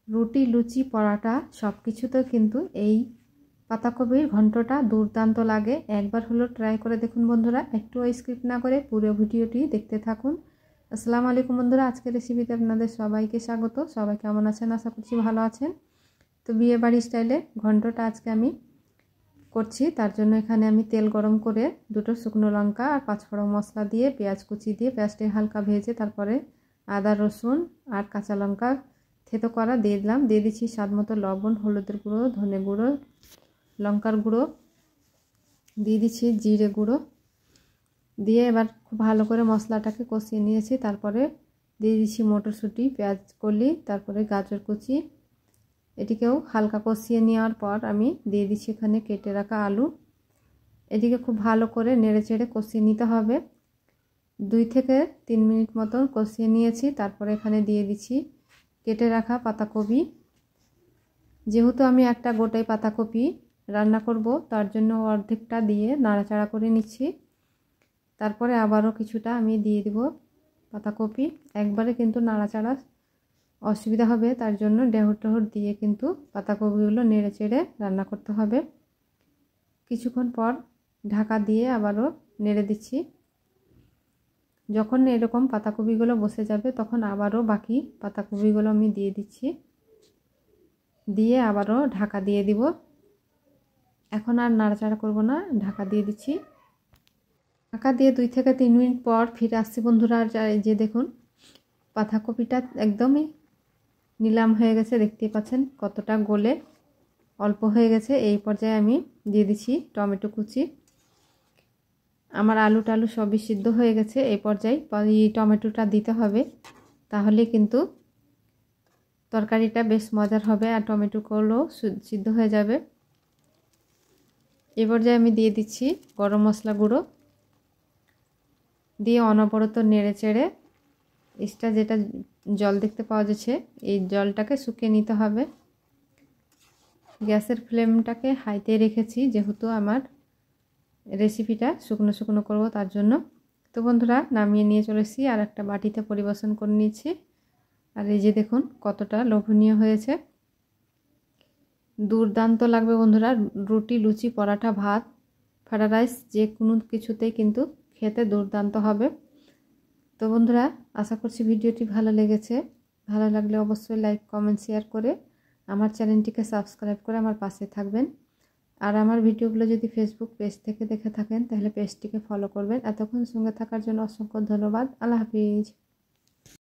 রুটি লুচি পরাটা সব কিছুতে কিন্তু এই পাতাকপির ঘন্টটা দুর্দান্ত লাগে। একবার হলো ট্রাই করে দেখুন বন্ধুরা, একটু স্কিপ না করে পুরো ভিডিওটি দেখতে থাকুন। আসসালামু আলাইকুম বন্ধুরা, আজকের রেসিপিতে আপনাদের সবাইকে স্বাগত। সবাই কেমন আছেন? আশা করছি ভালো আছেন। তো বিয়ে বাড়ি স্টাইলে ঘন্টটা আজকে আমি করছি। তার জন্য এখানে আমি তেল গরম করে দুটো শুকনো লঙ্কা আর 5 ফোড়ন মশলা দিয়ে পেঁয়াজ কুচি দিয়ে পেঁয়াজটা হালকা ভেজে তারপরে আদা রসুন আর কাঁচা লঙ্কা থেতো করা দিয়ে দিলাম। দিয়ে দিচ্ছি স্বাদ মতো লবণ, হলুদের গুঁড়ো, ধনে গুঁড়ো, লঙ্কার গুঁড়ো, দিয়ে দিচ্ছি জিরে গুঁড়ো। দিয়ে এবার খুব ভালো করে মশলাটাকে কষিয়ে নিয়েছি। তারপরে দিয়ে দিচ্ছি মটরশুঁটি, পেঁয়াজ কলি, তারপরে গাজর কুচি। এটিকেও হালকা কষিয়ে নেওয়ার পর আমি দিয়ে দিচ্ছি এখানে কেটে রাখা আলু। এটিকে খুব ভালো করে নেড়ে চেড়ে কষিয়ে নিতে হবে। 2 থেকে 3 মিনিট মতন কষিয়ে নিয়েছি। তারপরে এখানে দিয়ে দিচ্ছি কেটে রাখা পাতাকপি। যেহেতু আমি একটা গোটাই পাতাকপি রান্না করব, তার জন্য অর্ধেকটা দিয়ে নাড়াচাড়া করে নিচ্ছি। তারপরে আবারও কিছুটা আমি দিয়ে দেব পাতাকপি। একবারে কিন্তু নাড়াচাড়া অসুবিধা হবে, তার জন্য ডেহর দিয়ে কিন্তু পাতাকপিগুলো নেড়ে চেড়ে রান্না করতে হবে। কিছুক্ষণ পর ঢাকা দিয়ে আবারও নেড়ে দিচ্ছি। যখন এরকম পাতাকপিগুলো বসে যাবে তখন আবারও বাকি পাতাকপিগুলো আমি দিয়ে দিচ্ছি, দিয়ে আবারও ঢাকা দিয়ে দিব। এখন আর নাড়াচাড়া করব না, ঢাকা দিয়ে দিচ্ছি। ঢাকা দিয়ে 2 থেকে 3 মিনিট পর ফিরে আসছি বন্ধুরা। আর যে দেখুন পাতাকপিটা একদমই নিলাম হয়ে গেছে, দেখতেই পাচ্ছেন কতটা গলে অল্প হয়ে গেছে। এই পর্যায়ে আমি দিয়ে দিচ্ছি টমেটো কুচি। আমার আলু টালু সবই সিদ্ধ হয়ে গেছে। এই পর্যায়ে টমেটোটা দিতে হবে, তাহলে কিন্তু তরকারিটা বেশ মজার হবে আর টমেটোগুলো সিদ্ধ হয়ে যাবে। এই পর্যায়ে আমি দিয়ে দিচ্ছি গরম মশলা গুঁড়ো, দিয়ে অনবরত নেড়ে চেড়ে এক্সট্রা যেটা জল দেখতে পাওয়া যাচ্ছে এই জলটাকে শুকিয়ে নিতে হবে। গ্যাসের ফ্লেমটাকে হাইতে রেখেছি, যেহেতু আমার রেসিপিটা শুকনো শুকনো করব তার জন্য। তো বন্ধুরা নামিয়ে নিয়ে চলে এসেছি, আর একটা বাটিতে পরিবেশন করে নিচ্ছি। আর এই যে দেখুন কতটা লোভনীয় হয়েছে, দুর্দান্ত লাগবে বন্ধুরা। রুটি লুচি পরাঠা ভাত ফ্রাইড রাইস যে কোনো কিছুতেই কিন্তু খেতে দুর্দান্ত হবে। তো বন্ধুরা আশা করছি ভিডিওটি ভালো লেগেছে। ভালো লাগলে অবশ্যই লাইক কমেন্ট শেয়ার করে আমার চ্যানেলটিকে সাবস্ক্রাইব করে আমার পাশে থাকবেন। আর আমার ভিডিওগুলো যদি ফেসবুক পেজ থেকে দেখে থাকেন তাহলে পেজটিকে ফলো করবেন। এতক্ষণ সঙ্গে থাকার জন্য অসংখ্য ধন্যবাদ। আল্লাহ হাফিজ।